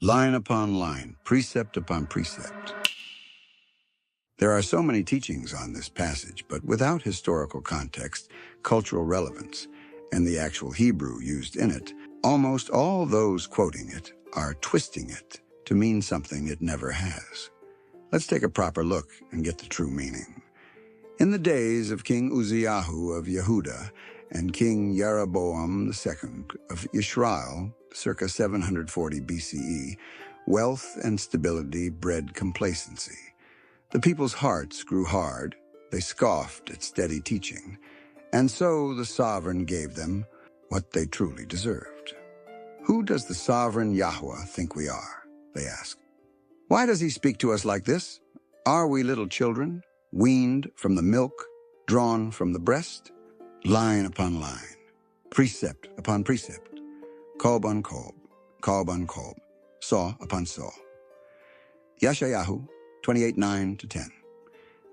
line upon line, precept upon precept. There are so many teachings on this passage, but without historical context, cultural relevance, and the actual Hebrew used in it, almost all those quoting it are twisting it to mean something it never has. Let's take a proper look and get the true meaning. In the days of King Uzziyahu of Yehudah and King Jeroboam II of Israel, circa 740 BCE, wealth and stability bred complacency. The people's hearts grew hard, they scoffed at steady teaching, and so the sovereign gave them what they truly deserved. Who does the sovereign Yahuah think we are? They ask. Why does he speak to us like this? Are we little children, weaned from the milk, drawn from the breast? Line upon line, precept upon precept, kolb on kolb, saw upon saw. Yeshayahu 28:9-10.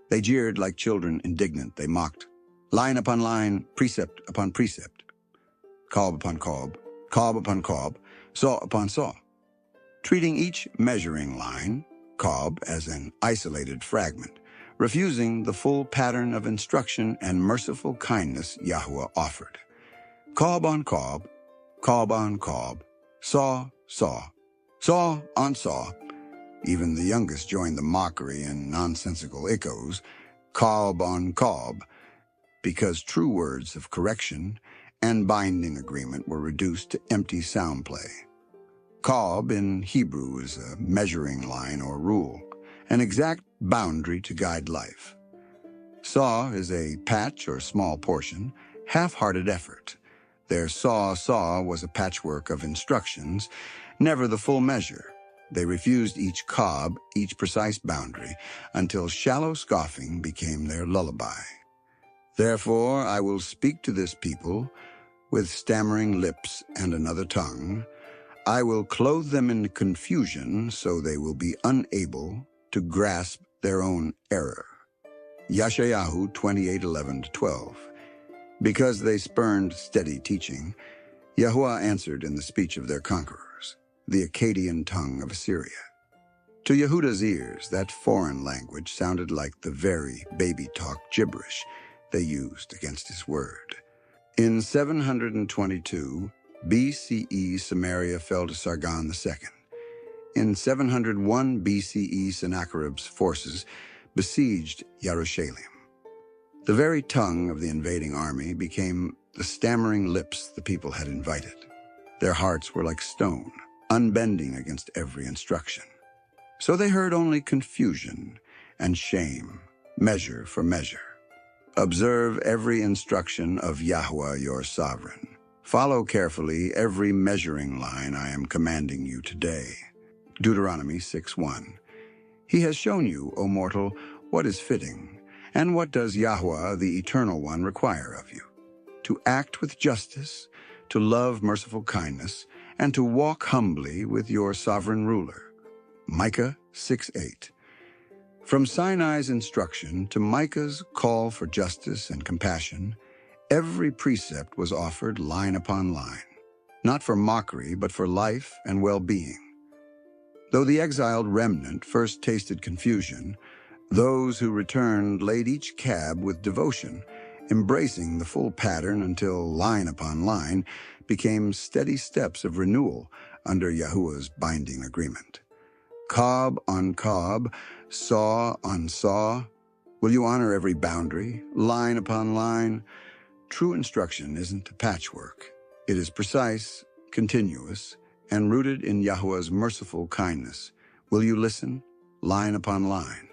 They jeered like children indignant, they mocked. Line upon line, precept upon precept, kolb upon kolb upon kolb, saw upon saw. Treating each measuring line, kolb, as an isolated fragment, refusing the full pattern of instruction and merciful kindness Yahuah offered. Kolb on kolb, saw on saw. Even the youngest joined the mockery and nonsensical echoes, kolb on kolb, because true words of correction and binding agreement were reduced to empty sound play. Kolb in Hebrew is a measuring line or rule, an exact boundary to guide life. Saw is a patch or small portion, half-hearted effort. Their saw was a patchwork of instructions, never the full measure. They refused each kolb, each precise boundary, until shallow scoffing became their lullaby. Therefore I will speak to this people with stammering lips and another tongue. I will clothe them in confusion so they will be unable to grasp their own error. Yeshayahu 28:11-12. Because they spurned steady teaching, Yahuah answered in the speech of their conquerors, the Akkadian tongue of Assyria. To Yehudah's ears, that foreign language sounded like the very baby-talk gibberish they used against his word. In 722 BCE, Samaria fell to Sargon II. In 701 BCE, Sennacherib's forces besieged Jerusalem. The very tongue of the invading army became the stammering lips the people had invited. Their hearts were like stone, unbending against every instruction. So they heard only confusion and shame, measure for measure. Observe every instruction of Yahuah your sovereign. Follow carefully every measuring line I am commanding you today. Deuteronomy 6:1. He has shown you, O mortal, what is fitting, and what does Yahuah the Eternal One require of you? To act with justice, to love merciful kindness, and to walk humbly with your sovereign ruler. Micah 6:8. From Sinai's instruction to Micah's call for justice and compassion, every precept was offered line upon line, not for mockery, but for life and well-being. Though the exiled remnant first tasted confusion, those who returned laid each cab with devotion, embracing the full pattern until line upon line became steady steps of renewal under Yahuah's binding agreement. Kolb on kolb, saw on saw. Will you honor every boundary, line upon line? True instruction isn't a patchwork. It is precise, continuous, and rooted in Yahuah's merciful kindness. Will you listen, line upon line,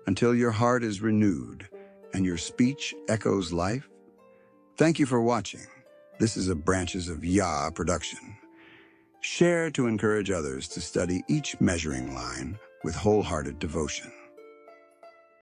until your heart is renewed and your speech echoes life? Thank you for watching. This is a Branches of Yah production. Share to encourage others to study each measuring line with wholehearted devotion.